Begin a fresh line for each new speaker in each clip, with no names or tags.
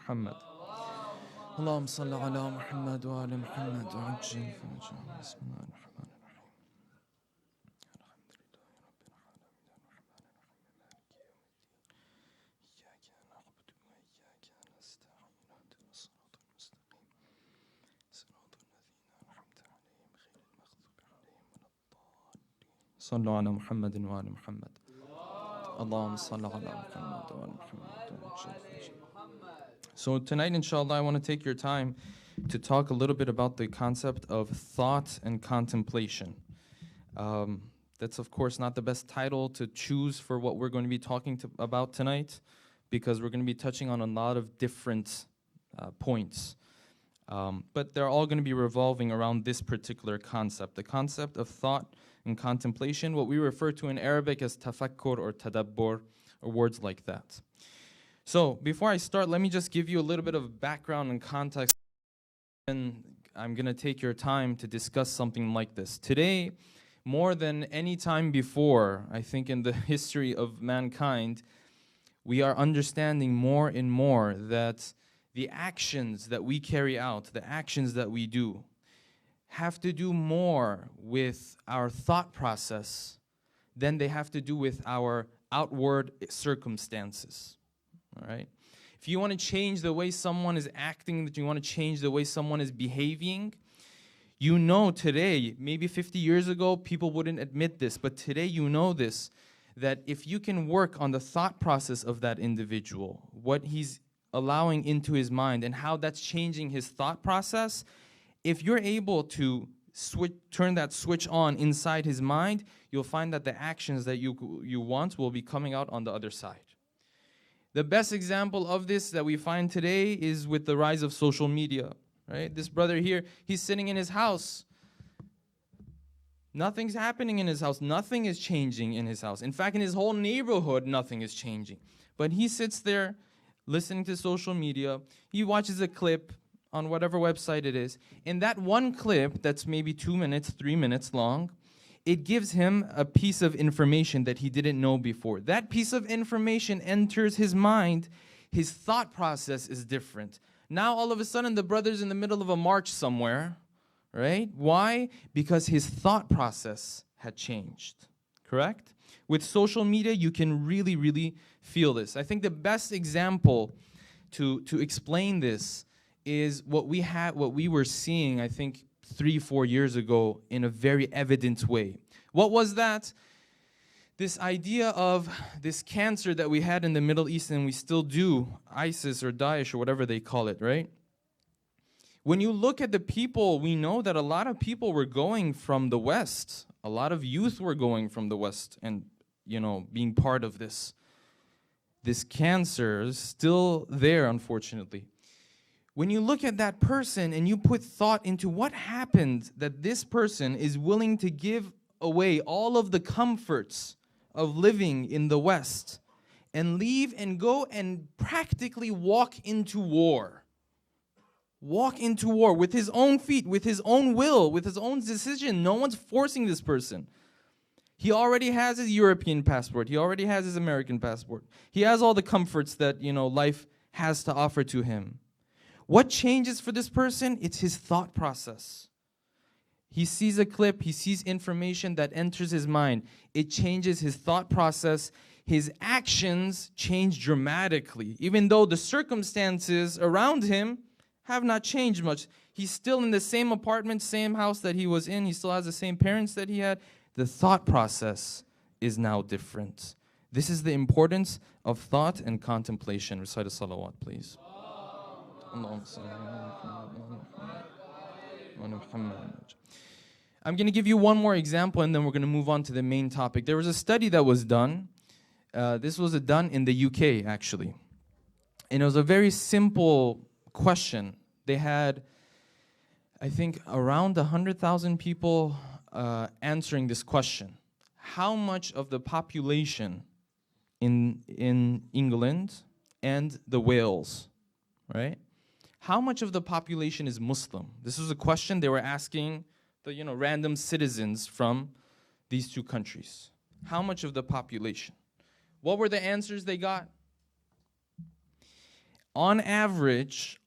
محمد. اللهم صل على محمد وآل محمد وعجل فرجهم. بسم الله الرحمن الرحيم. الحمد لله رب العالمين الرحمن الرحيم مالك يوم الدين. إياك نعبد وإياك نستعين اهدنا الصراط المستقيم صراط الذين أنعمت عليهم غير المغضوب عليهم ولا الضالين. صلوا على محمد وآل محمد. اللهم صل على محمد وآل محمد وعجل فرجهم. So tonight, inshallah, I want to take your time to talk a little bit about the concept of thought and contemplation. That's, of course, not the best title to choose for what we're going to be talking about tonight, because we're going to be touching on a lot of different points. But they're all going to be revolving around this particular concept, the concept of thought and contemplation, what we refer to in Arabic as tafakkur or tadabbur, or words like that. So before I start, let me just give you a little bit of background and context, and I'm going to take your time to discuss something like this. Today, more than any time before, I think in the history of mankind, we are understanding more and more that the actions that we carry out, the actions that we do, have to do more with our thought process than they have to do with our outward circumstances. All right. If you want to change the way someone is acting, that you want to change the way someone is behaving, you know today, maybe 50 years ago, people wouldn't admit this, but today you know this, that if you can work on the thought process of that individual, what he's allowing into his mind and how that's changing his thought process, if you're able to turn that switch on inside his mind, you'll find that the actions that you want will be coming out on the other side. The best example of this that we find today is with the rise of social media, right? This brother here, he's sitting in his house. Nothing's happening in his house. Nothing is changing in his house. In fact, in his whole neighborhood, nothing is changing. But he sits there listening to social media. He watches a clip on whatever website it is. And that one clip that's maybe 2 minutes, 3 minutes long, it gives him a piece of information that he didn't know before. That piece of information enters his mind. His thought process is different. Now, all of a sudden, the brother's in the middle of a march somewhere, right? Why? Because his thought process had changed, correct? With social media, you can really, really feel this. I think the best example to explain this is what we were seeing, I think, 3-4 years ago in a very evident way. What was that? This idea of this cancer that we had in the Middle East, and we still do, ISIS or Daesh or whatever they call it, right? When you look at the people, we know that a lot of people were going from the West. A lot of youth were going from the West and, being part of this. This cancer is still there, unfortunately. When you look at that person and you put thought into what happened that this person is willing to give away all of the comforts of living in the West and leave and go and practically walk into war. Walk into war with his own feet, with his own will, with his own decision. No one's forcing this person. He already has his European passport. He already has his American passport. He has all the comforts that, life has to offer to him. What changes for this person? It's his thought process. He sees a clip, he sees information that enters his mind. It changes his thought process. His actions change dramatically. Even though the circumstances around him have not changed much. He's still in the same apartment, same house that he was in. He still has the same parents that he had. The thought process is now different. This is the importance of thought and contemplation. Recite a salawat, please. I'm going to give you one more example, and then we're going to move on to the main topic. There was a study that was done. This was done in the UK, actually. And it was a very simple question. They had, I think, around 100,000 people answering this question. How much of the population in England and the Wales, right? How much of the population is Muslim? This was a question they were asking the random citizens from these two countries. How much of the population? What were the answers they got? On average,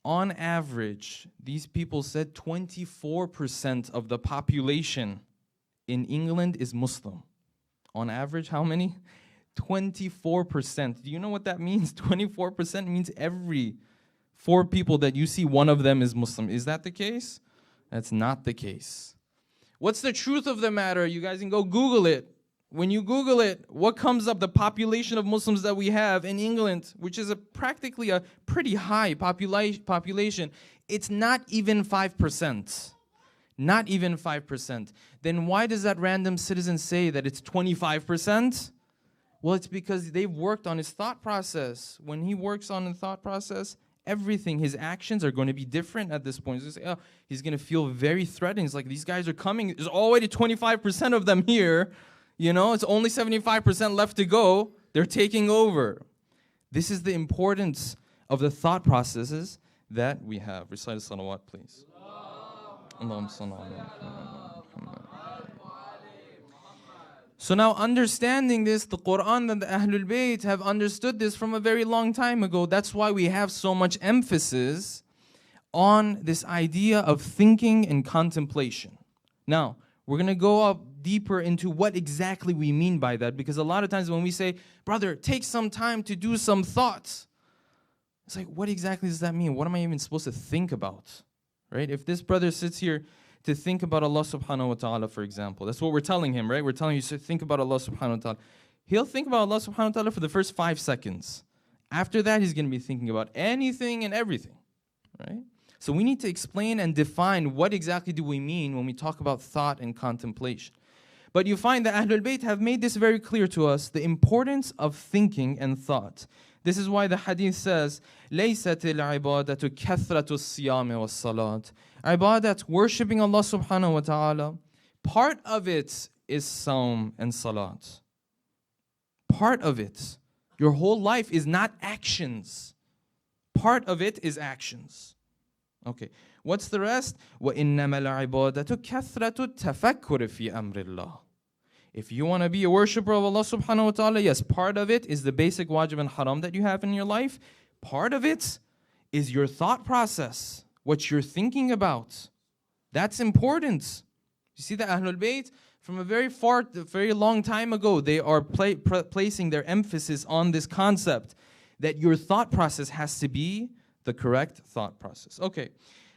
these people said 24% of the population in England is Muslim. On average, how many? 24%. Do you know what that means? 24% means every 4 people that you see, one of them is Muslim. Is that the case? That's not the case. What's the truth of the matter? You guys can go Google it. When you Google it, what comes up? The population of Muslims that we have in England, which is practically a pretty high population, it's not even 5%. Not even 5%. Then why does that random citizen say that it's 25%? Well, it's because they've worked on his thought process. When he works on the thought process, everything, his actions are going to be different at this point. He's going to feel very threatened. It's like, these guys are coming. There's already 25% of them here. You know, it's only 75% left to go. They're taking over. This is the importance of the thought processes that we have. Recite a salawat, please. So now, understanding this, the Quran and the Ahlul Bayt have understood this from a very long time ago. That's why we have so much emphasis on this idea of thinking and contemplation. Now, we're going to go up deeper into what exactly we mean by that, because a lot of times when we say, brother, take some time to do some thoughts, it's like, what exactly does that mean? What am I even supposed to think about? Right? If this brother sits here to think about Allah subhanahu wa ta'ala, for example, that's what we're telling him, right? We're telling you to think about Allah subhanahu wa ta'ala. He'll think about Allah subhanahu wa ta'ala for the first 5 seconds. After that, he's going to be thinking about anything and everything, right? So we need to explain and define what exactly do we mean when we talk about thought and contemplation. But you find that Ahlul Bayt have made this very clear to us, the importance of thinking and thought. This is why the hadith says, لَيْسَتِ الْعِبَادَةُ كَثْرَةُ الصِّيَامِ وَالصَّلَاةِ. Ibadat, worshipping Allah subhanahu wa ta'ala, part of it is Sawm and Salat. Part of it. Your whole life is not actions. Part of it is actions. Okay. What's the rest? وَإِنَّمَا الْعِبَادَةُ كَثْرَةُ التَّفَكُّرِ فِي أَمْرِ اللَّهِ. If you want to be a worshipper of Allah subhanahu wa ta'ala, yes, part of it is the basic wajib and haram that you have in your life. Part of it is your thought process, what you're thinking about. That's important. You see the Ahlul Bayt, from a very long time ago, they are placing their emphasis on this concept that your thought process has to be the correct thought process. Okay,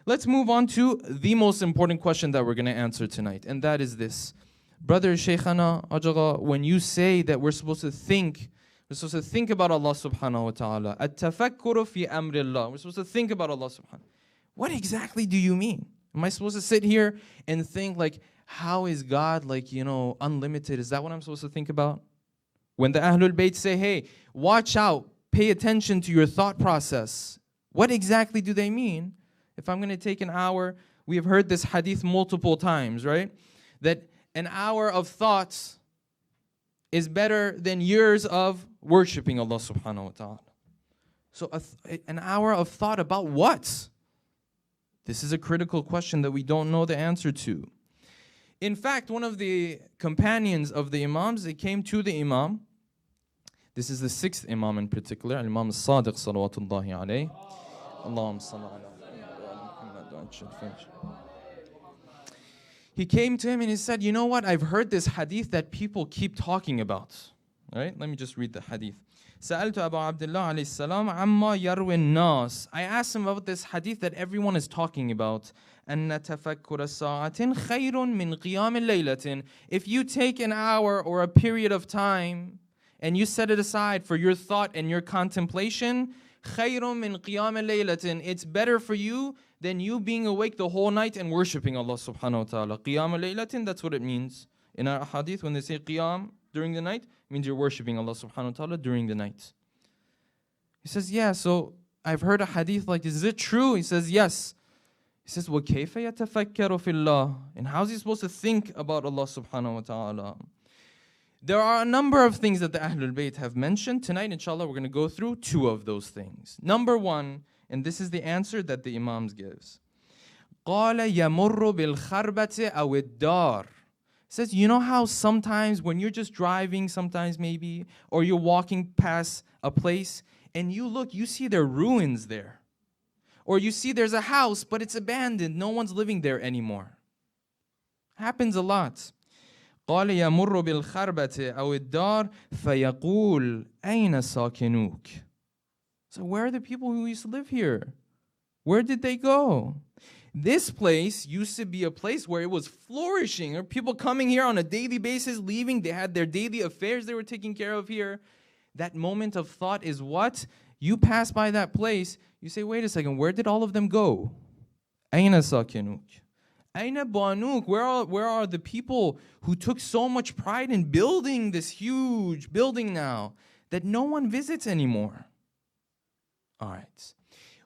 let's move on to the most important question that we're going to answer tonight, and that is this. Brother Shaykhana, Ajaga, when you say that we're supposed to think about Allah subhanahu wa ta'ala, at-tafakkuru fi amrillah, we're supposed to think about Allah subhanahu. What exactly do you mean? Am I supposed to sit here and think like, how is God like, unlimited? Is that what I'm supposed to think about? When the Ahlul Bayt say, hey, watch out, pay attention to your thought process, what exactly do they mean? If I'm going to take an hour, we have heard this hadith multiple times, right? That an hour of thoughts is better than years of worshiping Allah subhanahu wa ta'ala. So an hour of thought about what? This is a critical question that we don't know the answer to. In fact, one of the companions of the Imams, they came to the Imam. This is the 6th Imam in particular, Imam al-Sadiq salawatullahi alayhi. Allahumma salli ala Muhammad. He came to him and he said, you know what? I've heard this hadith that people keep talking about. All right, let me just read the hadith. سألت أبا عبد الله عليه السلام عما يروي الناس. I asked him about this hadith that everyone is talking about. أن تفكر ساعة خير من قيام الليلة. If you take an hour or a period of time and you set it aside for your thought and your contemplation, خير من قيام الليلة. It's better for you than you being awake the whole night and worshipping Allah subhanahu wa ta'ala. قيام الليلة, that's what it means. In our hadith, when they say qiyam during the night, it means you're worshipping Allah subhanahu wa ta'ala during the night. He says, yeah, so I've heard a hadith like this. Is it true? He says, yes. He says, وَكَيْفَ يَتَفَكَّرُ فِي اللَّهِ. And how is he supposed to think about Allah subhanahu wa ta'ala? There are a number of things that the Ahlul Bayt have mentioned. Tonight, inshallah, we're going to go through 2 of those things. Number 1, and this is the answer that the Imams gives. قَالَ يَمُرُّ بِالْخَرْبَةِ أَوِ الدَّارِ. Says, you know how sometimes when you're just driving, sometimes maybe, or you're walking past a place, and you look, you see there are ruins there. Or you see there's a house, but it's abandoned. No one's living there anymore. Happens a lot. قال يمر بالخربة أو الدار فيقول أين ساكنوك. So where are the people who used to live here? Where did they go? This place used to be a place where it was flourishing. There were people coming here on a daily basis, leaving. They had their daily affairs they were taking care of here. That moment of thought is what? You pass by that place, you say, wait a second, where did all of them go? أين ساكنوك? أين بانوك? Where are the people who took so much pride in building this huge building now that no one visits anymore? All right.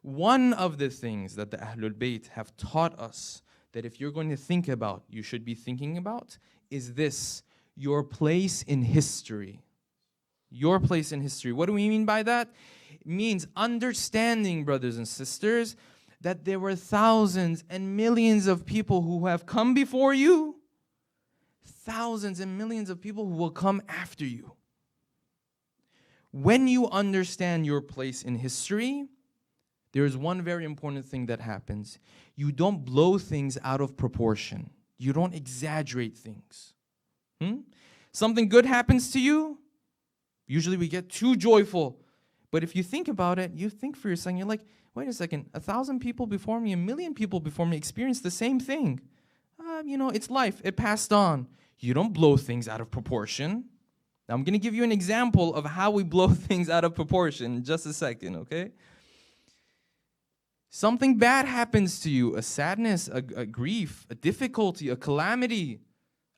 One of the things that the Ahlul Bayt have taught us that if you're going to think about, you should be thinking about, is this, your place in history. Your place in history. What do we mean by that? It means understanding, brothers and sisters, that there were thousands and millions of people who have come before you, thousands and millions of people who will come after you. When you understand your place in history, there is one very important thing that happens. You don't blow things out of proportion. You don't exaggerate things. Something good happens to you, usually we get too joyful. But if you think about it, you think for yourself, you're like, wait a second, 1,000 people before me, 1,000,000 people before me experienced the same thing. It's life. It passed on. You don't blow things out of proportion. Now, I'm going to give you an example of how we blow things out of proportion in just a second, okay? Something bad happens to you, a sadness, a grief, a difficulty, a calamity.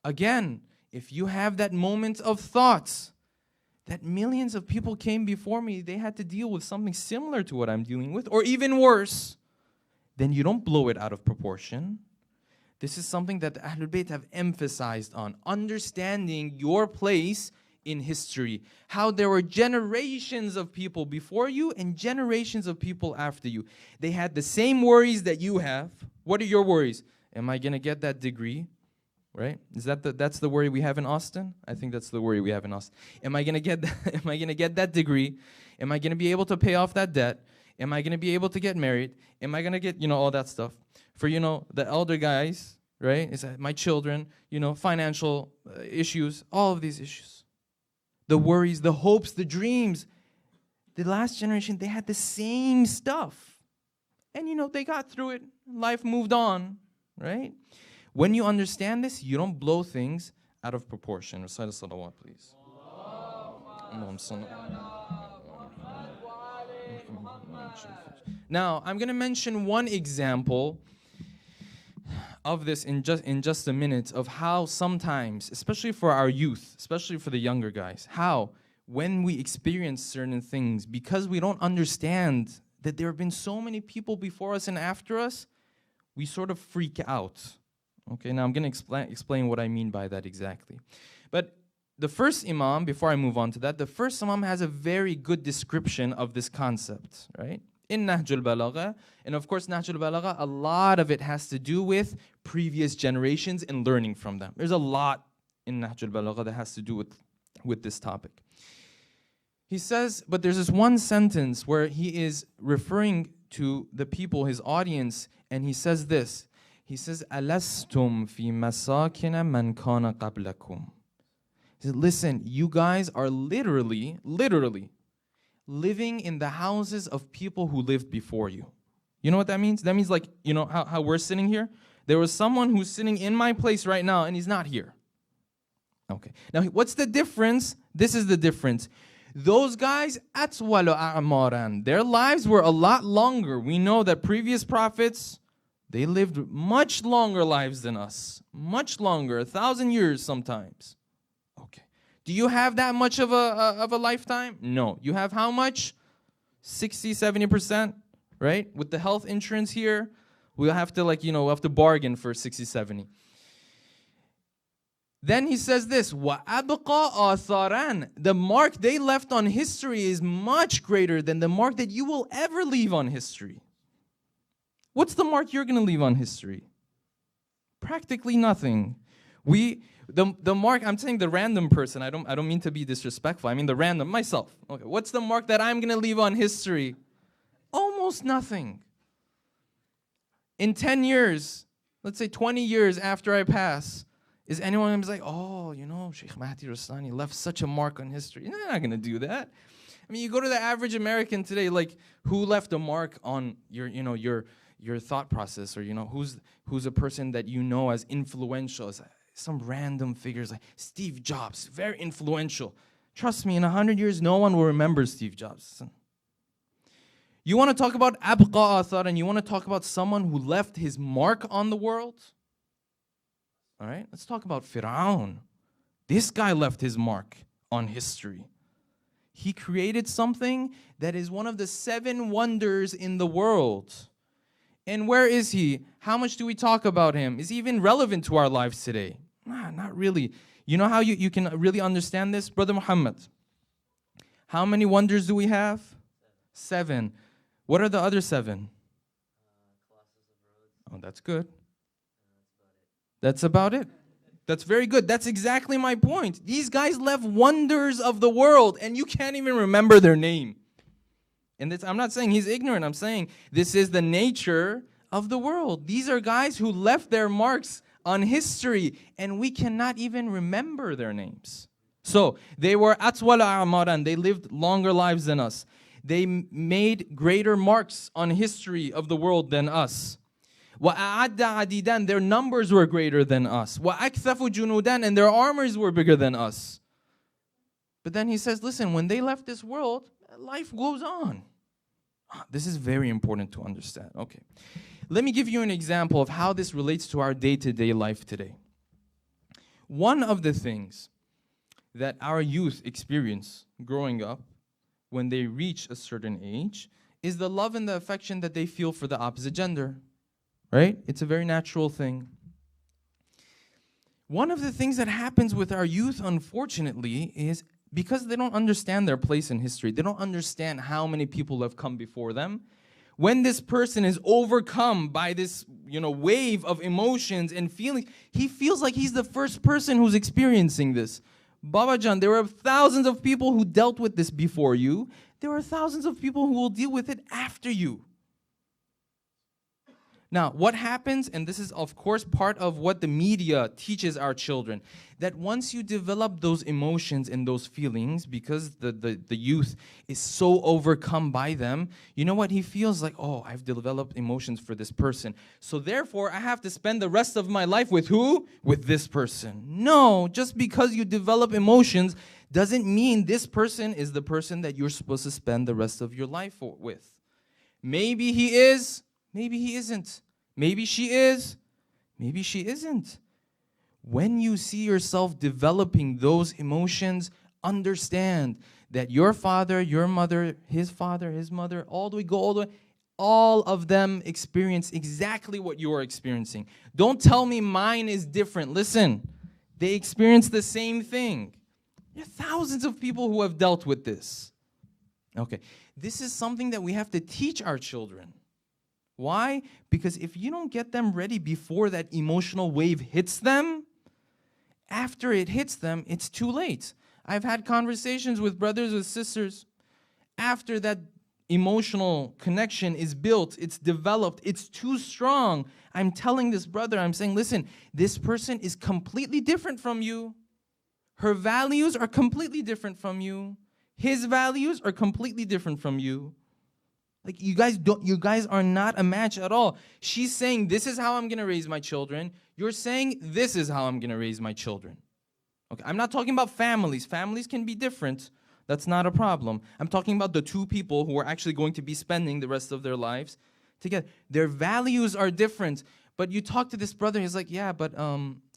Again, if you have that moment of thoughts, that millions of people came before me, they had to deal with something similar to what I'm dealing with, or even worse, then you don't blow it out of proportion. This is something that the Ahlul Bayt have emphasized on, understanding your place in history, how there were generations of people before you and generations of people after you. They had the same worries that you have. What are your worries? Am I going to get that degree? Right? Is that's the worry we have in Austin? I think that's the worry we have in Austin. Am I going to get am I going to get that degree? Am I going to be able to pay off that debt? Am I going to be able to get married? Am I going to get, all that stuff? For, the elder guys, right? Is that my children, financial issues, all of these issues. The worries, the hopes, the dreams. The last generation, they had the same stuff. And, they got through it. Life moved on, right? When you understand this, you don't blow things out of proportion. Recite a salawat, please. Now, I'm going to mention one example of this in just a minute, of how sometimes, especially for our youth, especially for the younger guys, how when we experience certain things, because we don't understand that there have been so many people before us and after us, we sort of freak out. Okay, now I'm going to explain what I mean by that exactly. But the first Imam, before I move on to that, the first Imam has a very good description of this concept, right? In Nahjul Balagha, and of course Nahjul Balagha, a lot of it has to do with previous generations and learning from them. There's a lot in Nahjul Balagha that has to do with this topic. He says, but there's this one sentence where he is referring to the people, his audience, and he says this. He says, "Alastum fi masakina man kana qablakum." He said, listen, you guys are literally living in the houses of people who lived before you. You know what that means? That means like, how we're sitting here? There was someone who's sitting in my place right now and he's not here. Okay. Now, what's the difference? This is the difference. Those guys, atwalu a'maran, their lives were a lot longer. We know that previous prophets, they lived much longer lives than us. Much longer, 1,000 years sometimes. Okay. Do you have that much of a lifetime? No. You have how much? 60, 70%, right? With the health insurance here, we'll have to we'll have to bargain for 60, 70. Then he says this, وَأَبْقَى آثَارًا. The mark they left on history is much greater than the mark that you will ever leave on history. What's the mark you're going to leave on history? Practically nothing. The mark, I'm saying the random person, I don't mean to be disrespectful. I mean the random, myself. Okay, what's the mark that I'm going to leave on history? Almost nothing. In 10 years, let's say 20 years after I pass, is anyone going to be like, oh, you know, Sheikh Mahdi Rastani left such a mark on history? They're not going to do that. I mean, you go to the average American today, like, who left a mark on your thought process, or, who's a person that you know as influential, as some random figures like Steve Jobs, very influential. Trust me, in 100 years, no one will remember Steve Jobs. You want to talk about abqa athar, and you want to talk about someone who left his mark on the world? All right, let's talk about Fir'aun. This guy left his mark on history. He created something that is one of the 7 wonders in the world. And where is he? How much do we talk about him? Is he even relevant to our lives today? Nah, not really. You know how you can really understand this? Brother Muhammad, how many wonders do we have? 7. What are the other 7? Oh, that's good. That's about it. That's very good. That's exactly my point. These guys left wonders of the world, and you can't even remember their name. And I'm not saying he's ignorant. I'm saying this is the nature of the world. These are guys who left their marks on history, and we cannot even remember their names. So they were atwala a'maran. They lived longer lives than us. They made greater marks on history of the world than us. وَأَعَدَّ عَدِيدًا, their numbers were greater than us. وَأَكْثَفُ جُنُودًا, and their armors were bigger than us. But then he says, listen, when they left this world, life goes on. This is very important to understand. Okay. Let me give you an example of how this relates to our day-to-day life today. One of the things that our youth experience growing up when they reach a certain age is the love and the affection that they feel for the opposite gender. Right? It's a very natural thing. One of the things that happens with our youth, unfortunately, is because they don't understand their place in history, they don't understand how many people have come before them. When this person is overcome by this, wave of emotions and feelings, he feels like he's the first person who's experiencing this. Babajan, there were thousands of people who dealt with this before you. There are thousands of people who will deal with it after you. Now, what happens, and this is of course part of what the media teaches our children, that once you develop those emotions and those feelings, because the youth is so overcome by them, you know what? He feels like, oh, I've developed emotions for this person, so therefore I have to spend the rest of my life with who? With this person. No, just because you develop emotions doesn't mean this person is the person that you're supposed to spend the rest of your life with. Maybe he is. Maybe he isn't. Maybe she is. Maybe she isn't. When you see yourself developing those emotions, understand that your father, your mother, his mother, all of them experience exactly what you are experiencing. Don't tell me mine is different. Listen, they experience the same thing. There are thousands of people who have dealt with this. Okay, this is something that we have to teach our children. Why? Because if you don't get them ready before that emotional wave hits them, after it hits them, it's too late. I've had conversations with brothers and sisters. After that emotional connection is built, it's developed, it's too strong. I'm telling this brother, I'm saying, listen, this person is completely different from you. Her values are completely different from you. His values are completely different from you. Like, you guys are not a match at all. She's saying, this is how I'm going to raise my children. You're saying, this is how I'm going to raise my children. Okay, I'm not talking about families. Families can be different. That's not a problem. I'm talking about the two people who are actually going to be spending the rest of their lives together. Their values are different. But you talk to this brother, he's like, yeah, but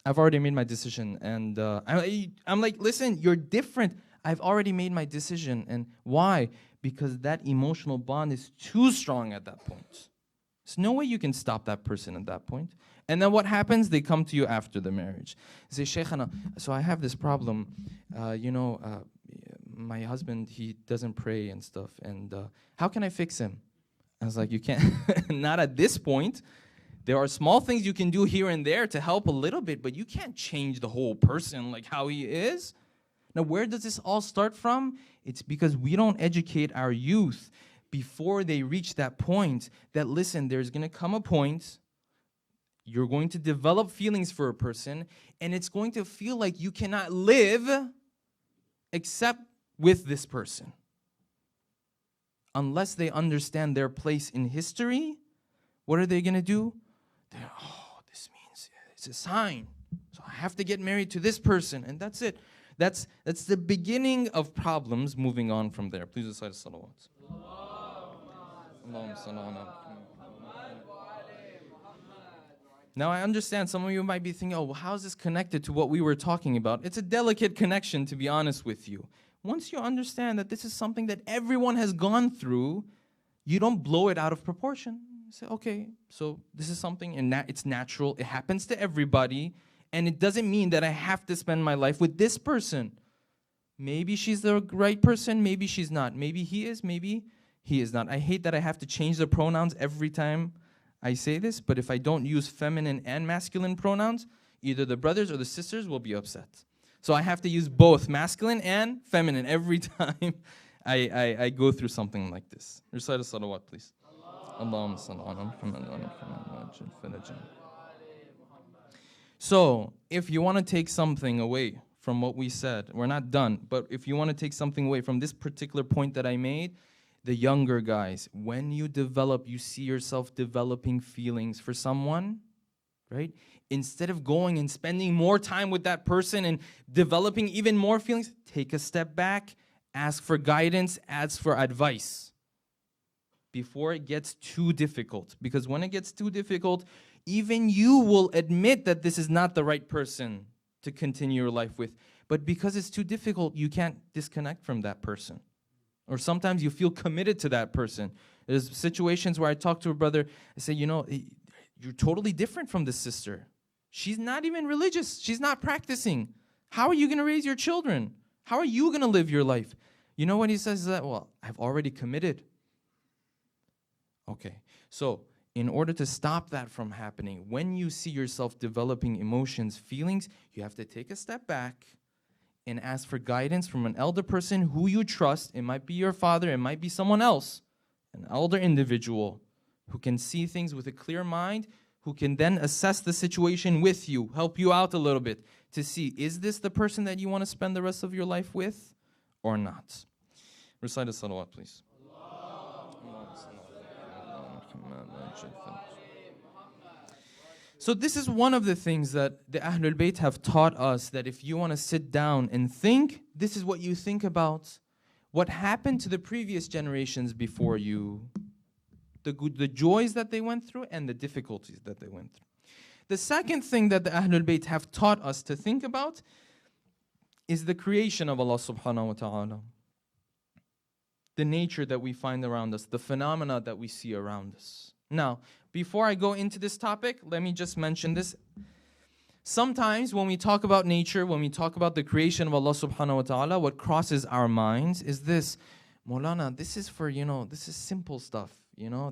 I've already made my decision. And I'm like, listen, you're different. I've already made my decision. And why? Because that emotional bond is too strong at that point. There's no way you can stop that person at that point. And then what happens? They come to you after the marriage. They say, Sheikhana, so I have this problem. My husband, he doesn't pray and stuff. And how can I fix him? I was like, you can't. Not at this point. There are small things you can do here and there to help a little bit, but you can't change the whole person like how he is. Now, where does this all start from? It's because we don't educate our youth before they reach that point that, listen, there's going to come a point, you're going to develop feelings for a person, and it's going to feel like you cannot live except with this person. Unless they understand their place in history, what are they going to do? This means it's a sign. So I have to get married to this person, and that's it. That's the beginning of problems. Moving on from there. Please recite salawat. Now I understand some of you might be thinking, well, how is this connected to what we were talking about? It's a delicate connection, to be honest with you. Once you understand that this is something that everyone has gone through, you don't blow it out of proportion. You say, okay, so this is something, and it's natural. It happens to everybody. And it doesn't mean that I have to spend my life with this person. Maybe she's the right person, maybe she's not. Maybe he is, maybe he is not. I hate that I have to change the pronouns every time I say this, but if I don't use feminine and masculine pronouns, either the brothers or the sisters will be upset. So I have to use both masculine and feminine every time I go through something like this. Recite a salawat, please. Allahumma salli ala Muhammad wa ala Muhammad. So, if you want to take something away from what we said, we're not done, but if you want to take something away from this particular point that I made, the younger guys, when you see yourself developing feelings for someone, right? Instead of going and spending more time with that person and developing even more feelings, take a step back, ask for guidance, ask for advice before it gets too difficult. Because when it gets too difficult, even you will admit that this is not the right person to continue your life with. But because it's too difficult, you can't disconnect from that person. Or sometimes you feel committed to that person. There's situations where I talk to a brother, I say, you're totally different from this sister. She's not even religious. She's not practicing. How are you going to raise your children? How are you going to live your life? You know what he says? That, well, I've already committed. Okay, so in order to stop that from happening, when you see yourself developing emotions, feelings, you have to take a step back and ask for guidance from an elder person who you trust. It might be your father, it might be someone else, an elder individual who can see things with a clear mind, who can then assess the situation with you, help you out a little bit to see, is this the person that you want to spend the rest of your life with or not? Recite a salawat, please. So this is one of the things that the Ahlul Bayt have taught us, that if you want to sit down and think, this is what you think about. What happened to the previous generations before you, the joys that they went through and the difficulties that they went through. The second thing that the Ahlul Bayt have taught us to think about is the creation of Allah subhanahu wa ta'ala. The nature that we find around us, the phenomena that we see around us. Now, before I go into this topic, let me just mention this. Sometimes when we talk about nature, when we talk about the creation of Allah subhanahu wa ta'ala, what crosses our minds is this, Maulana, this is for, this is simple stuff.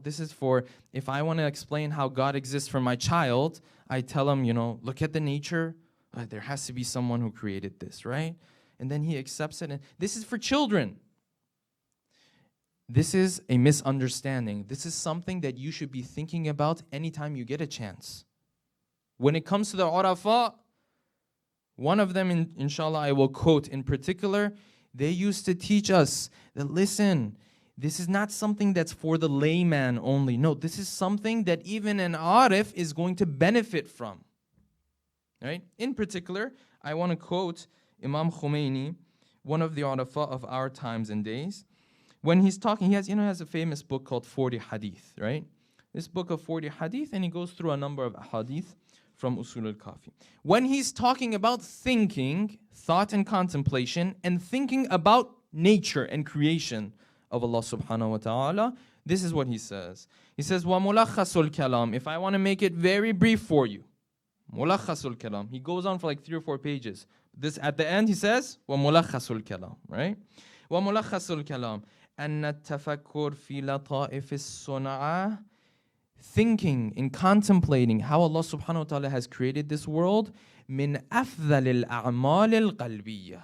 This is for, if I want to explain how God exists for my child, I tell him, look at the nature. There has to be someone who created this, right? And then he accepts it. And this is for children. This is a misunderstanding. This is something that you should be thinking about anytime you get a chance. When it comes to the Urafa, one of them, inshallah, I will quote in particular, they used to teach us that, listen, this is not something that's for the layman only. No, this is something that even an Arif is going to benefit from. Right? In particular, I want to quote Imam Khomeini, one of the Urafa of our times and days. When he's talking, he has a famous book called 40 Hadith, right? This book of 40 Hadith, and he goes through a number of Hadith from Usul al-Kafi. When he's talking about thinking, thought and contemplation, and thinking about nature and creation of Allah subhanahu wa ta'ala, this is what he says. He says, وَمُلَخَّصُ الْكَلَامِ. If I want to make it very brief for you, مُلَخَّصُ الْكَلَامِ. He goes on for like 3 or 4 pages. This at the end he says, وَمُلَخَّصُ الْكَلَامِ, right? وَمُلَخَّصُ الْكَلَامِ أن التفكر في لطائف الصنعة thinking and contemplating how Allah subhanahu wa ta'ala has created this world, min afdal al-a'mal al-qalbiyya,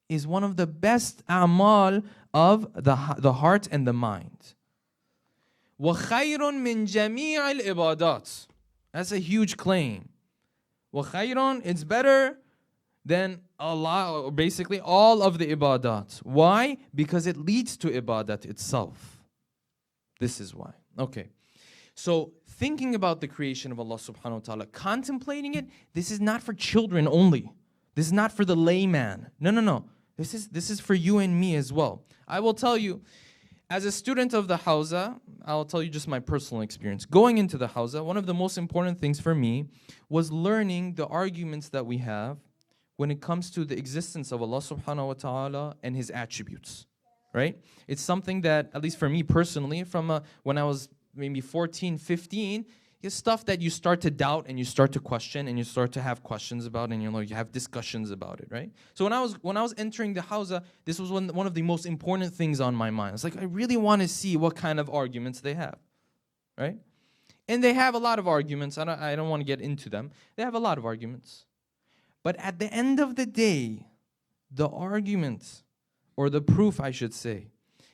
is one of the best a'mal of the heart and the mind. Wa khayrun min jami' al-ibadat. That's a huge claim. Wa khayrun, it's better than Allah, basically all of the ibadat. Why? Because it leads to ibadat itself. This is why. Okay. So thinking about the creation of Allah subhanahu wa ta'ala, contemplating it, this is not for children only. This is not for the layman. No. This is for you and me as well. I will tell you, as a student of the Hawza, I'll tell you just my personal experience. Going into the Hawza, one of the most important things for me was learning the arguments that we have when it comes to the existence of Allah subhanahu wa ta'ala and His attributes, right? It's something that, at least for me personally, from when I was maybe 14, 15, it's stuff that you start to doubt and you start to question and you start to have questions about and you have discussions about it, right? So when I was entering the Hawza, this was one of the most important things on my mind. It's like, I really want to see what kind of arguments they have, right? And they have a lot of arguments. I don't want to get into them. They have a lot of arguments. But at the end of the day, the argument, or the proof, I should say,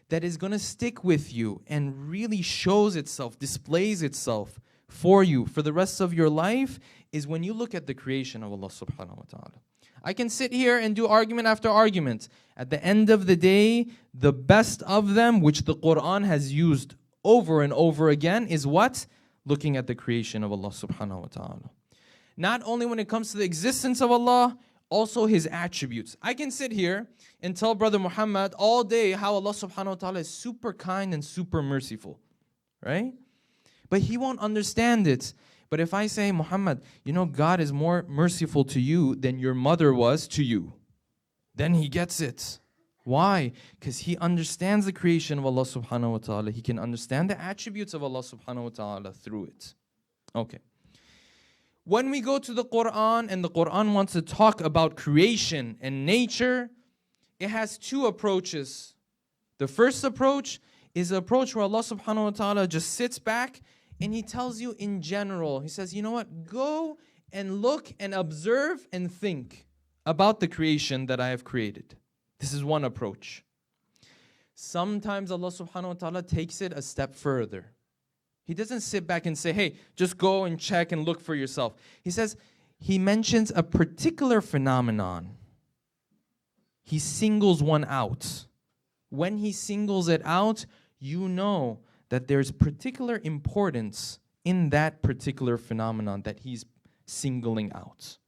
that is going to stick with you and really shows itself, displays itself for you for the rest of your life is when you look at the creation of Allah subhanahu wa ta'ala. I can sit here and do argument after argument. At the end of the day, the best of them, which the Quran has used over and over again, is what? Looking at the creation of Allah subhanahu wa ta'ala. Not only when it comes to the existence of Allah, also His attributes. I can sit here and tell Brother Muhammad all day how Allah subhanahu wa ta'ala is super kind and super merciful, right? But he won't understand it. But if I say, Muhammad, God is more merciful to you than your mother was to you, then he gets it. Why? Because he understands the creation of Allah subhanahu wa ta'ala. He can understand the attributes of Allah subhanahu wa ta'ala through it. Okay. When we go to the Quran and the Quran wants to talk about creation and nature, it has two approaches. The first approach is the approach where Allah subhanahu wa ta'ala just sits back and He tells you in general. He says, you know what? Go and look and observe and think about the creation that I have created. This is one approach. Sometimes Allah subhanahu wa ta'ala takes it a step further. He doesn't sit back and say, hey, just go and check and look for yourself. He says, He mentions a particular phenomenon. He singles one out. When He singles it out, you know that there's particular importance in that particular phenomenon that He's singling out.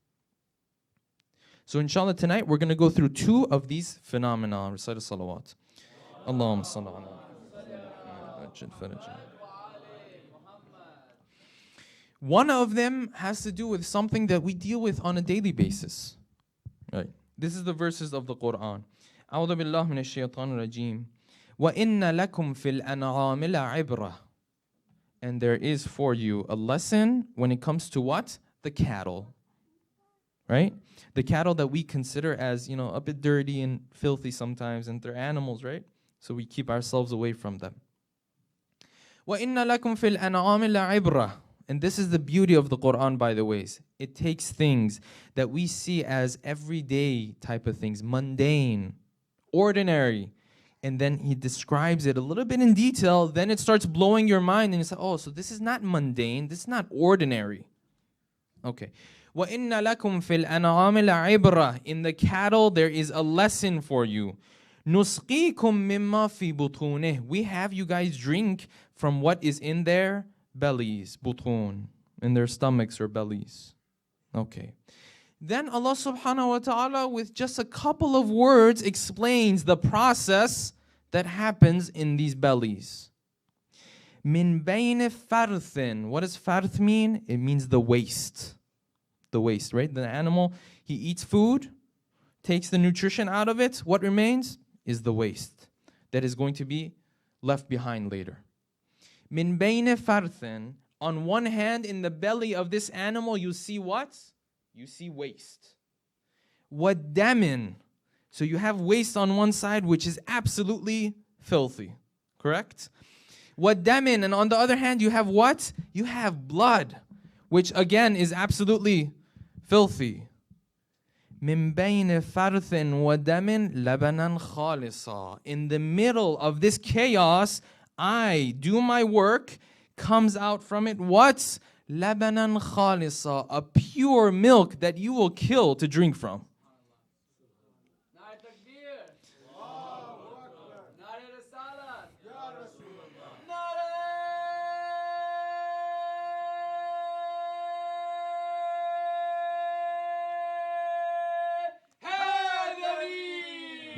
So inshallah tonight we're going to go through two of these phenomena. Recite salawat. Allahumma salli ala. One of them has to do with something that we deal with on a daily basis. Right. This is the verses of the Quran. أعوذ بالله من الشيطان الرجيم. وَإِنَّ لَكُمْ فِي الْأَنْعَامِ لَعِبْرَةً. And there is for you a lesson when it comes to what? The cattle. Right? The cattle that we consider as, a bit dirty and filthy sometimes, and they're animals, right? So we keep ourselves away from them. وَإِنَّ لَكُمْ فِي الْأَنْعَامِ لَعِبْرَةً. And this is the beauty of the Quran, by the ways. It takes things that we see as everyday type of things, mundane, ordinary, and then He describes it a little bit in detail. Then it starts blowing your mind, and you say, oh, so this is not mundane, this is not ordinary. Okay. وَإِنَّ لَكُمْ فِي الْأَنْعَامِ لَعِبْرَةً. In the cattle, there is a lesson for you. نُسْقِيكُم مِّمَّا فِي بُطُونِهِ. We have you guys drink from what is in their bellies, butun, in their stomachs or bellies. Okay. Then Allah subhanahu wa ta'ala, with just a couple of words, explains the process that happens in these bellies. Min bayni farthin. What does farth mean? It means the waste. The waste, right? The animal, he eats food, takes the nutrition out of it. What remains is the waste that is going to be left behind later. Min bayni farthin. On one hand, in the belly of this animal, you see what? You see waste. What damin? So you have waste on one side, which is absolutely filthy. Correct? وَدَمٍ. And on the other hand, you have what? You have blood, which again is absolutely filthy. مِن بَيْنِ فَرْثٍ وَدَمٍ لَبَنًا خَالِصًا. In the middle of this chaos, I do my work, comes out from it what? لَبَنًا خَالِصًا. A pure milk that you will kill to drink from.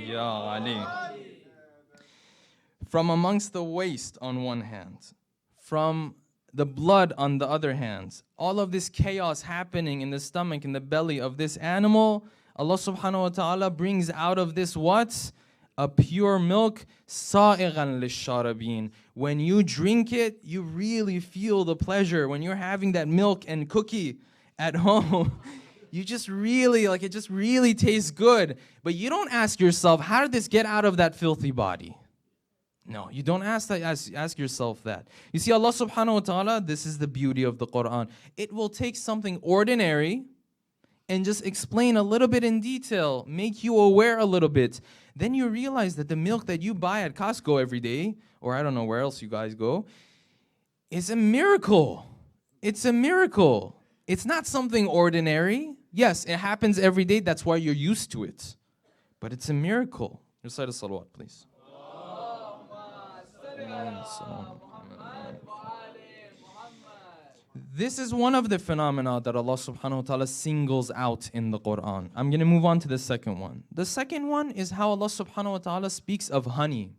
Ya Ali. From amongst the waste on one hand, from the blood on the other hand, all of this chaos happening in the stomach, in the belly of this animal, Allah subhanahu wa ta'ala brings out of this what? A pure milk, sa'igan lisharabin. When you drink it, you really feel the pleasure. When you're having that milk and cookie at home, you just really, like, it just really tastes good. But you don't ask yourself, how did this get out of that filthy body? No, you don't ask yourself that. You see, Allah subhanahu wa ta'ala, this is the beauty of the Quran. It will take something ordinary and just explain a little bit in detail, make you aware a little bit. Then you realize that the milk that you buy at Costco every day, or I don't know where else you guys go, is a miracle. It's a miracle. It's not something ordinary. Yes, it happens every day. That's why you're used to it. But it's a miracle. Recite a salawat, please. This is one of the phenomena that Allah subhanahu wa ta'ala singles out in the Quran. I'm going to move on to the second one. The second one is how Allah subhanahu wa ta'ala speaks of honey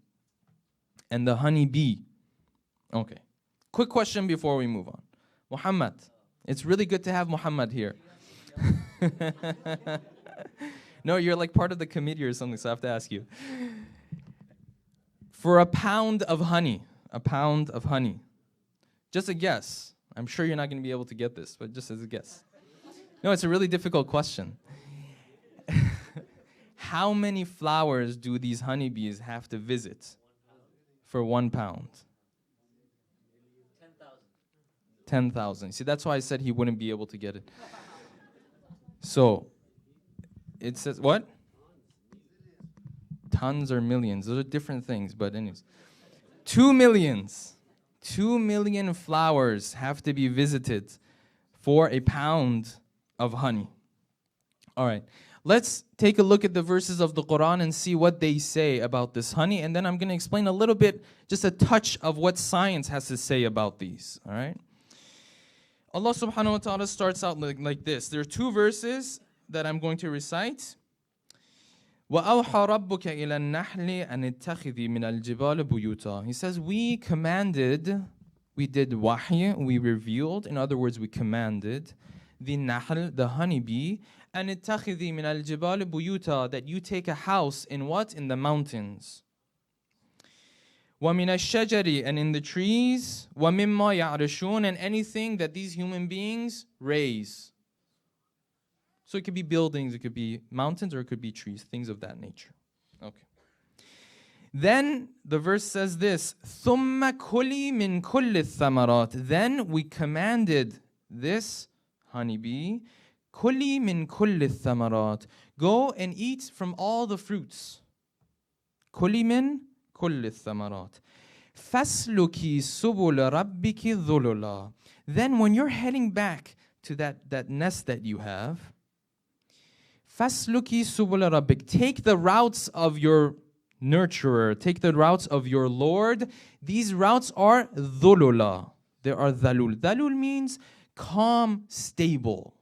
and the honey bee. Okay. Quick question before we move on. Muhammad. It's really good to have Muhammad here. No, you're like part of the committee or something, so I have to ask you. For a pound of honey, just a guess. I'm sure you're not going to be able to get this, but just as a guess. No, it's a really difficult question. How many flowers do these honeybees have to visit for 1 pound? 10,000. See, that's why I said he wouldn't be able to get it. So, it says, what? Tons or millions. Those are different things, but anyways. 2 millions. 2 million flowers have to be visited for a pound of honey. All right. Let's take a look at the verses of the Quran and see what they say about this honey. And then I'm going to explain a little bit, just a touch of what science has to say about these. All right. Allah subhanahu wa ta'ala starts out like this. There are 2 verses that I'm going to recite. وَأَوْحَى رَبُّكَ إِلَى النَّحْلِ أَنِ اتَّخِذِي مِنَ الْجِبَالِ بُيُوتًا. He says, we did wahy, we revealed, in other words, we commanded the nahl, the honeybee, أَنِ اتَّخِذِي مِنَ الْجِبَالِ بُيُوتًا, that you take a house in what? In the mountains. وَمِنَ الشَّجَرِ, and in the trees, وَمِمَّا يَعْرِشُونَ, and anything that these human beings raise. So it could be buildings, it could be mountains, or it could be trees, things of that nature. Okay. Then the verse says this, ثُمَّ كُلِي مِن كُلِّ الثَّمَرَاتِ. Then we commanded this honeybee, كُلِي مِن كُلِّ الثَّمَرَاتِ. Go and eat from all the fruits. كُلِي مِن كُلِّ الثَّمَرَاتِ. فَاسْلُكِي سُبُلَ رَبِّكِ ذُلُلًا. Then when you're heading back to that nest that you have, فَاسْلُكِي سُبُلَ رَبِّكِ. Take the routes of your nurturer, take the routes of your Lord. These routes are dhulula. There are dhalul. Dhalul means calm, stable.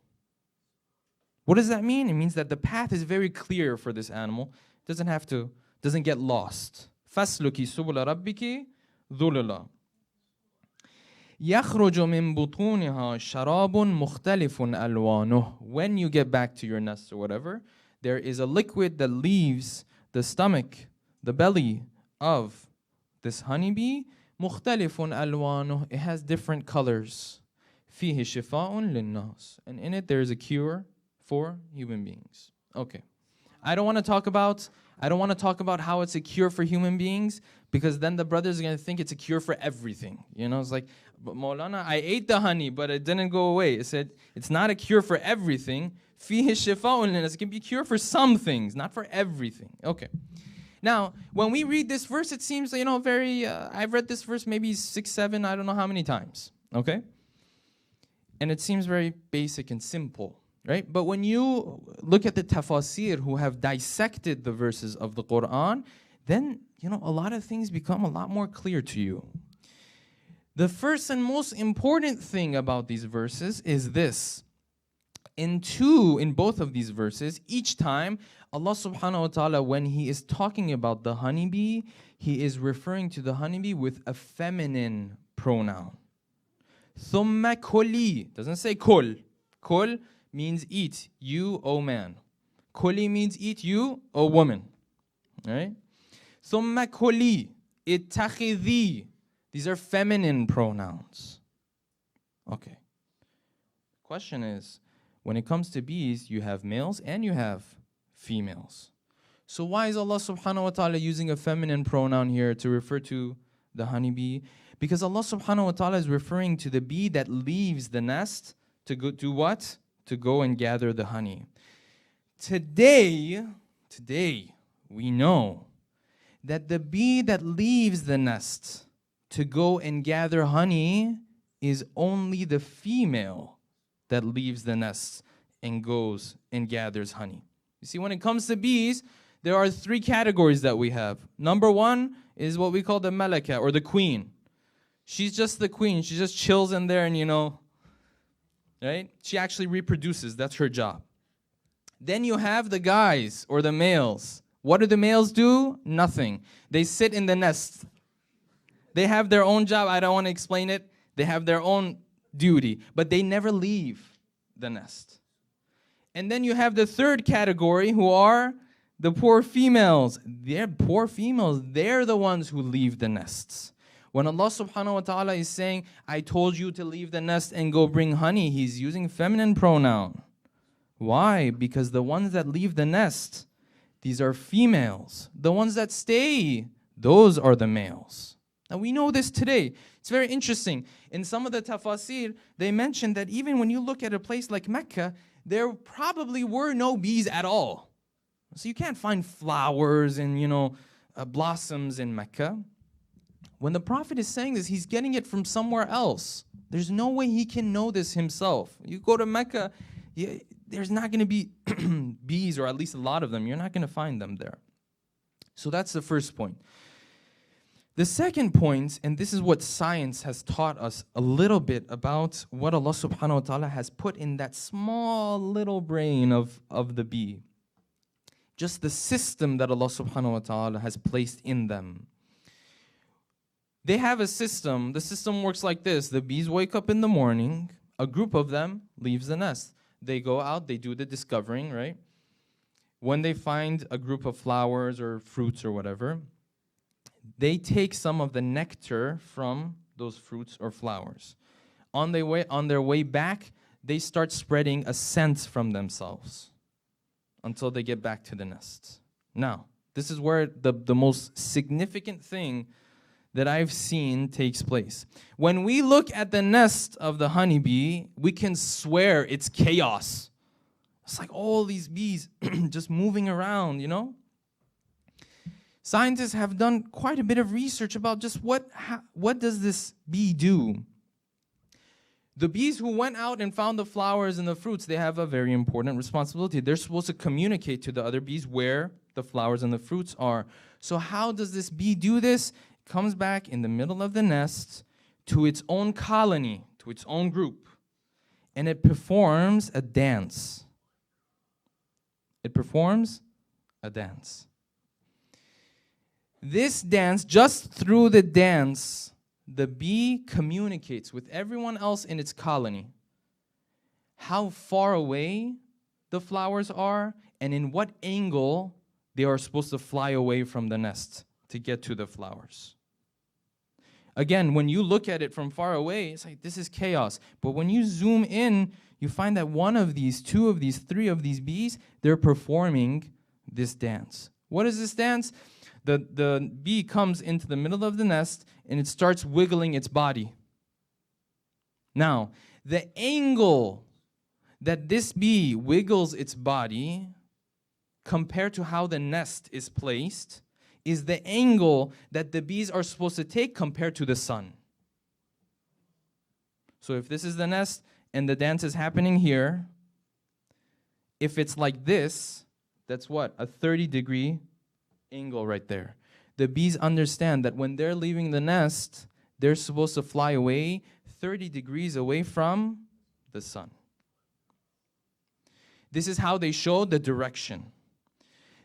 What does that mean? It means that the path is very clear for this animal. Doesn't get lost. فَاسْلُكِي سُبُلَ رَبِّكِ ذُلُلًا. يَخْرُجُ مِن بُطُونِهَا شَرَابٌ مُخْتَلِفٌ أَلْوَانُهُ. When you get back to your nest or whatever, there is a liquid that leaves the stomach, the belly of this honeybee. مُخْتَلِفٌ أَلْوَانُهُ. It has different colors. فِيهِ شِفَاءٌ لِلنَّاسِ. And in it there is a cure for human beings. Okay. I don't want to talk about how it's a cure for human beings, Because then the brothers are going to think it's a cure for everything. You know, it's like, but Maulana, I ate the honey, but it didn't go away. It said, it's not a cure for everything. Fihi shifa'un linnas. It can be a cure for some things, not for everything. Okay. Now, when we read this verse, it seems, you know, very, I've read this verse maybe 6, 7, I don't know how many times. Okay? And it seems very basic and simple, right? But when you look at the tafasir who have dissected the verses of the Quran, then, you know, a lot of things become a lot more clear to you. The first and most important thing about these verses is this. In both of these verses, each time, Allah subhanahu wa ta'ala, when He is talking about the honeybee, He is referring to the honeybee with a feminine pronoun. Thumma kuli, doesn't say kul. Kul means eat, you, O man. Kuli means eat, you, O woman. All right? Thumma kuli, ittakhidhi. These are feminine pronouns. Okay. Question is, when it comes to bees, you have males and you have females. So why is Allah subhanahu wa ta'ala using a feminine pronoun here to refer to the honeybee? Because Allah subhanahu wa ta'ala is referring to the bee that leaves the nest to go do what? To go and gather the honey. Today, we know that the bee that leaves the nest to go and gather honey is only the female that leaves the nest and goes and gathers honey. You see, when it comes to bees, there are 3 categories that we have. Number 1 is what we call the malaka, or the queen. She's just the queen. She just chills in there and, you know, right? She actually reproduces. That's her job. Then you have the guys, or the males. What do the males do? Nothing. They sit in the nest. They have their own job. I don't want to explain it. They have their own duty, but they never leave the nest. And then you have the 3rd category, who are the poor females. They're poor females. They're the ones who leave the nests. When Allah subhanahu wa ta'ala is saying, I told you to leave the nest and go bring honey, He's using feminine pronoun. Why? Because the ones that leave the nest, these are females. The ones that stay, those are the males. Now we know this today. It's very interesting. In some of the tafasir, they mention that even when you look at a place like Mecca, there probably were no bees at all. So you can't find flowers and, you know, blossoms in Mecca. When the Prophet is saying this, he's getting it from somewhere else. There's no way he can know this himself. You go to Mecca, there's not going to be bees, or at least a lot of them. You're not going to find them there. So that's the first point. The second point, and this is what science has taught us a little bit about what Allah subhanahu wa ta'ala has put in that small little brain of the bee. Just the system that Allah subhanahu wa ta'ala has placed in them. They have a system. The system works like this. The bees wake up in the morning. A group of them leaves the nest. They go out. They do the discovering, right? When they find a group of flowers or fruits or whatever, they take some of the nectar from those fruits or flowers. On their way back, they start spreading a scent from themselves until they get back to the nest. Now, this is where the most significant thing that I've seen takes place. When we look at the nest of the honeybee, we can swear it's chaos. It's like all these bees just moving around, you know? Scientists have done quite a bit of research about just what does this bee do. The bees who went out and found the flowers and the fruits, they have a very important responsibility. They're supposed to communicate to the other bees where the flowers and the fruits are. So how does this bee do this? It comes back in the middle of the nest to its own colony, to its own group, and it performs a dance. It performs a dance. This dance, just through the dance, the bee communicates with everyone else in its colony how far away the flowers are and in what angle they are supposed to fly away from the nest to get to the flowers. Again, when you look at it from far away, it's like, this is chaos. But when you zoom in, you find that one of these, 2 of these, 3 of these bees, they're performing this dance. What is this dance? the bee comes into the middle of the nest and it starts wiggling its body. Now, the angle that this bee wiggles its body compared to how the nest is placed is the angle that the bees are supposed to take compared to the sun. So if this is the nest and the dance is happening here, if it's like this, that's what? A 30-degree angle right there. The bees understand that when they're leaving the nest, they're supposed to fly away 30 degrees away from the sun. This is how they show the direction.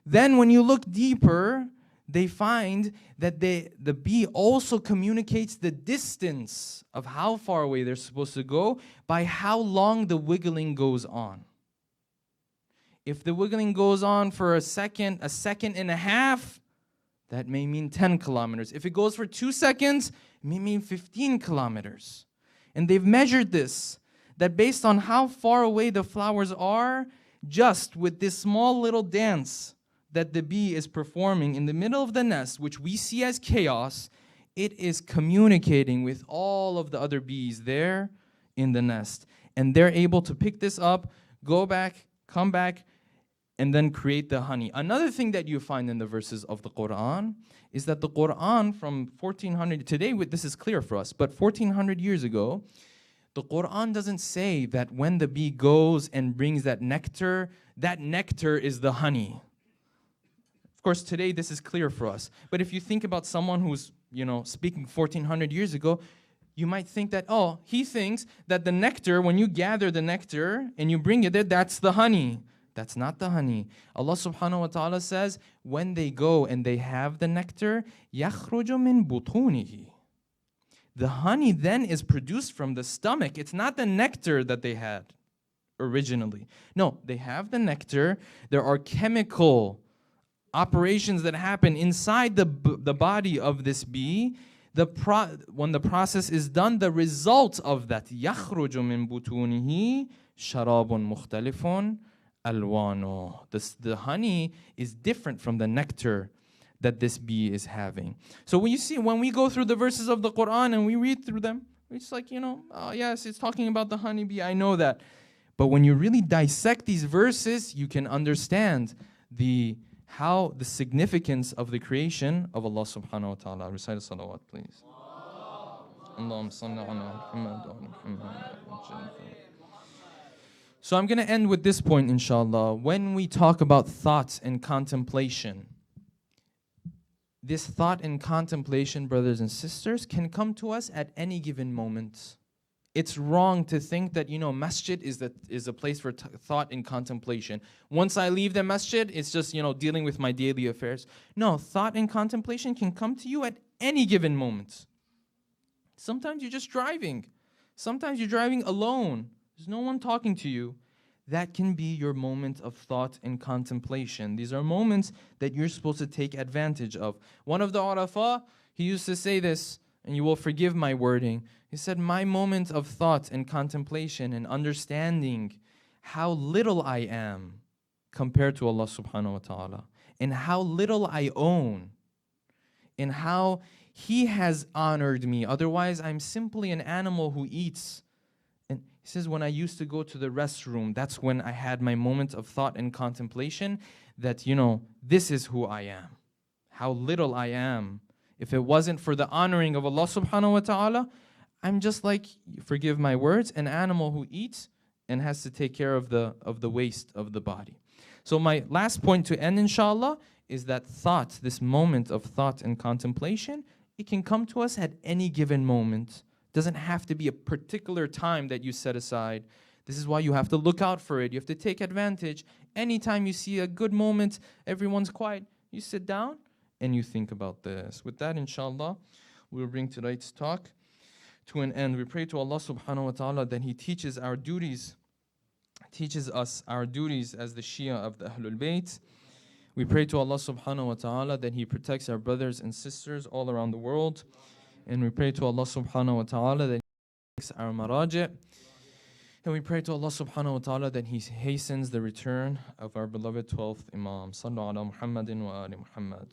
Then when you look deeper, they find that the bee also communicates the distance of how far away they're supposed to go by how long the wiggling goes on. If the wiggling goes on for a second and a half, that may mean 10 kilometers. If it goes for 2 seconds, it may mean 15 kilometers. And they've measured this, that based on how far away the flowers are, just with this small little dance that the bee is performing in the middle of the nest, which we see as chaos, it is communicating with all of the other bees there in the nest. And they're able to pick this up, go back, come back, and then create the honey. Another thing that you find in the verses of the Quran is that the Quran from 1400, today this is clear for us, but 1400 years ago, the Quran doesn't say that when the bee goes and brings that nectar is the honey. Of course, today this is clear for us. But if you think about someone who's, speaking 1400 years ago, you might think that, he thinks that the nectar, when you gather the nectar and you bring it there, that's the honey. That's not the honey. Allah subhanahu wa ta'ala says, when they go and they have the nectar, يَخْرُجُ مِن بُطُونِهِ. The honey then is produced from the stomach. It's not the nectar that they had originally. No, they have the nectar. There are chemical operations that happen inside the body of this bee. When the process is done, the result of that, يَخْرُجُ مِن بُطُونِهِ شَرَابٌ مُخْتَلِفٌ أَلْوَانُهُ. The honey is different from the nectar that this bee is having. So when we go through the verses of the Quran and we read through them, it's like, yes, it's talking about the honeybee, I know that. But when you really dissect these verses, you can understand the significance of the creation of Allah subhanahu wa ta'ala. Recite a salawat, please. Allahumma salli ala Muhammad wa Muhammad. So I'm going to end with this point, inshallah. When we talk about thoughts and contemplation, this thought and contemplation, brothers and sisters, can come to us at any given moment. It's wrong to think that, masjid is a place for thought and contemplation. Once I leave the masjid, it's just, dealing with my daily affairs. No, thought and contemplation can come to you at any given moment. Sometimes you're just driving. Sometimes you're driving alone. There's no one talking to you. That can be your moment of thought and contemplation. These are moments that you're supposed to take advantage of. One of the Arafah, he used to say this, and you will forgive my wording. He said, my moment of thought and contemplation and understanding how little I am compared to Allah subhanahu wa ta'ala, and how little I own, and how He has honored me. Otherwise, I'm simply an animal who eats. And he says, when I used to go to the restroom, that's when I had my moment of thought and contemplation that, this is who I am, how little I am. If it wasn't for the honoring of Allah subhanahu wa ta'ala, I'm just like, forgive my words, an animal who eats and has to take care of the waste of the body. So my last point to end, inshallah, is that thought, this moment of thought and contemplation, it can come to us at any given moment. Doesn't have to be a particular time that you set aside. This is why you have to look out for it. You have to take advantage. Anytime you see a good moment, everyone's quiet, you sit down and you think about this. With that, inshallah, we'll bring tonight's talk to an end. We pray to Allah subhanahu wa ta'ala that He teaches us our duties as the Shia of the Ahlul Bayt. We pray to Allah subhanahu wa ta'ala that He protects our brothers and sisters all around the world. And we pray to Allah subhanahu wa ta'ala that He protects our maraji'. And we pray to Allah subhanahu wa ta'ala that He hastens the return of our beloved 12th Imam. Sallu ala Muhammadin wa ali Muhammad.